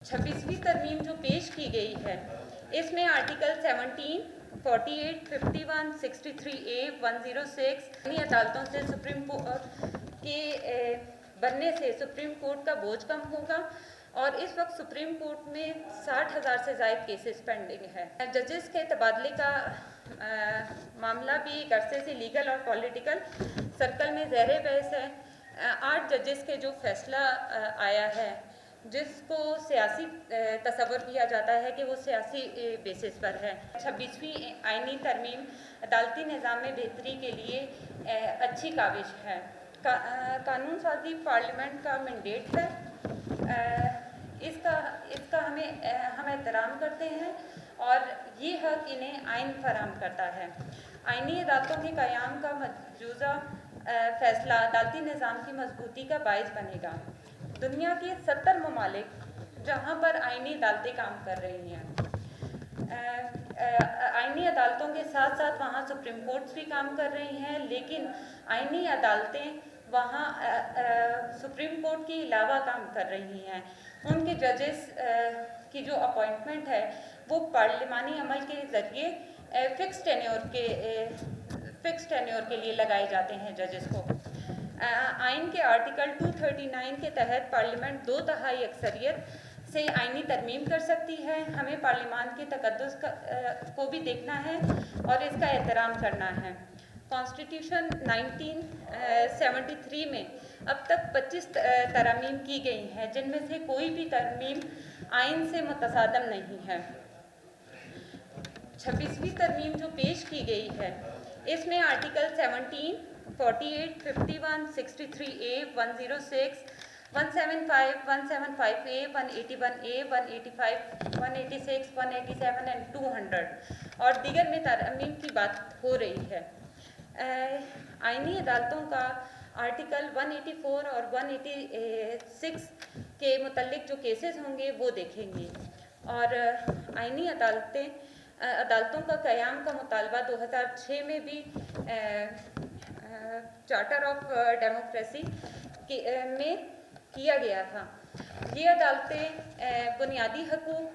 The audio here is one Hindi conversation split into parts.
26वीं तरमीम जो पेश की गई है इसमें आर्टिकल 17, 48, 51, 63A, 106 यानी अदालतों से सुप्रीम कोर्ट के बनने से सुप्रीम कोर्ट का बोझ कम होगा और इस वक्त सुप्रीम कोर्ट में 60,000 से ज़ायद केसेस पेंडिंग है। जजेस के तबादले का मामला भी एक अरसे से लीगल और पॉलिटिकल सर्कल में ज़ेर बहस है। 8 जजेस के जो फैसला आया है जिसको सियासी तस्वर किया जाता है कि वो सियासी बेसिस पर है। 26वीं आईनी तरमीम अदालती निज़ाम में बेहतरी के लिए अच्छी काविश है। कानून साजी पार्लियामेंट का मैंडेट है। इसका हम एहतराम करते हैं और ये हक इन्हें आइन फराहम करता है। आइनी अदालतों के क़याम का मौजूदा फैसला अदालती निज़ाम की मजबूती का बाइस बनेगा। दुनिया के 70 ममालिक जहाँ पर आइनी अदालतें काम कर रही हैं, आइनी अदालतों के साथ साथ वहाँ सुप्रीम कोर्ट्स भी काम कर रही हैं, लेकिन आइनी अदालतें वहाँ सुप्रीम कोर्ट के अलावा काम कर रही हैं। उनके जजेस की जो अपॉइंटमेंट है वो पार्लिमानी अमल के ज़रिए फिक्स टेन्योर के लिए लगाए जाते हैं जजेस को। आइन के आर्टिकल 239 के तहत पार्लियामेंट 2/3 अक्सरियत से आइनी तरमीम कर सकती है। हमें पार्लियामान के तकद्दुस को भी देखना है और इसका एहतराम करना है। कॉन्स्टिट्यूशन 1973 में अब तक 25 तरमीम की गई हैं, जिनमें से कोई भी तरमीम आइन से मुतसादम नहीं है। 26वीं तरमीम जो पेश की गई है इसमें article 17, 48, 51, 63A, 106, 175, 175A, 181A, 185, 186, 187 and 200 और दीगर में तरमीम की बात हो रही है। आइनी अदालतों का आर्टिकल 184 और 186 के मुतल्लिक जो केसेस होंगे वो देखेंगे और आइनी अदालतों का क़याम का मुतालबा 2006 में भी चार्टर ऑफ डेमोक्रेसी में किया गया था। ये अदालतें बुनियादी हकूक़,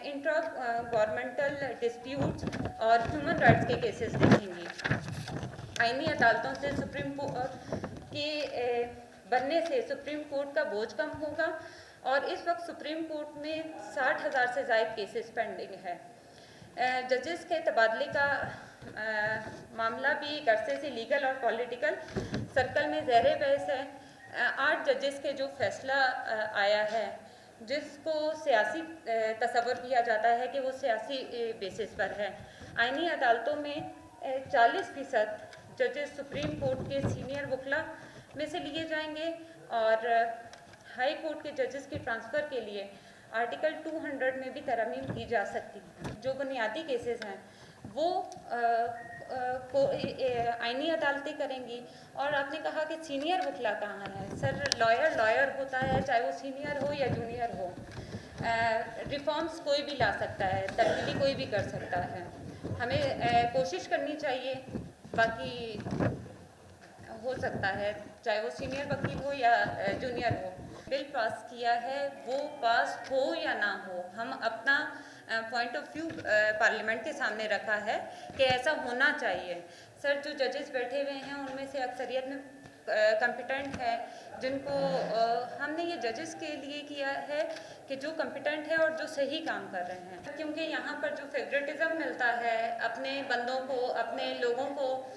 इंट्रा गवर्नमेंटल डिस्प्यूट्स और ह्यूमन राइट्स के केसेस देखेंगी। आइनी अदालतों से सुप्रीम कोर्ट के बनने से सुप्रीम कोर्ट का बोझ कम होगा और इस वक्त सुप्रीम कोर्ट में 60,000 से ज़ायद केसेस पेंडिंग है। जजेस के तबादले का मामला भी एक अरसे से लीगल और पॉलिटिकल सर्कल में ज़ेर बहस है। 8 जजेस के जो फैसला आया है जिसको सियासी तस्वर किया जाता है कि वो सियासी बेसिस पर है। आइनी अदालतों में 40% जजेस सुप्रीम कोर्ट के सीनियर वकला में से लिए जाएंगे और हाई कोर्ट के जजेस के ट्रांसफ़र के लिए आर्टिकल 200 में भी तरमीम की जा सकती है। जो बुनियादी केसेस हैं वो आइनी अदालतें करेंगी। और आपने कहा कि सीनियर वकला कहाँ है। सर, लॉयर होता है, चाहे वो सीनियर हो या जूनियर हो। रिफॉर्म्स कोई भी ला सकता है, तब्दीली कोई भी कर सकता है। हमें कोशिश करनी चाहिए, बाकी हो सकता है चाहे वो सीनियर वकील हो या जूनियर हो। बिल पास किया है वो पास हो या ना हो, हम अपना पॉइंट ऑफ व्यू पार्लियामेंट के सामने रखा है कि ऐसा होना चाहिए। सर, जो जजेस बैठे हुए हैं उनमें से अक्सरियत में कम्पिटेंट है, जिनको हमने ये जजेस के लिए किया है कि जो कम्पिटेंट है और जो सही काम कर रहे हैं। क्योंकि यहाँ पर जो फेवरेटिज्म मिलता है, अपने बंदों को, अपने लोगों को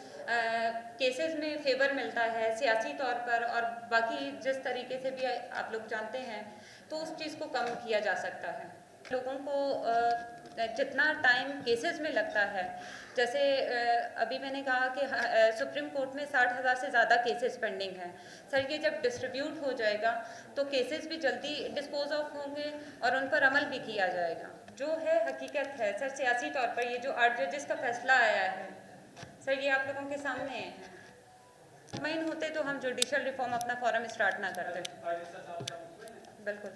केसेस में फेवर मिलता है सियासी तौर पर, और बाकी जिस तरीके से भी आप लोग जानते हैं, तो उस चीज़ को कम किया जा सकता है। लोगों को जितना टाइम केसेस में लगता है, जैसे अभी मैंने कहा कि सुप्रीम कोर्ट में 60,000 से ज़्यादा केसेस पेंडिंग हैं। सर, ये जब डिस्ट्रीब्यूट हो जाएगा तो केसेस भी जल्दी डिस्पोज ऑफ होंगे और उन पर अमल भी किया जाएगा। जो है हकीकत है सर, सियासी तौर पर ये जो 8 जजेस का फैसला आया है सर, ये आप लोगों के सामने है। मुतमईन होते तो हम जुडिशल रिफॉर्म अपना फॉरम स्टार्ट ना करते। बिल्कुल।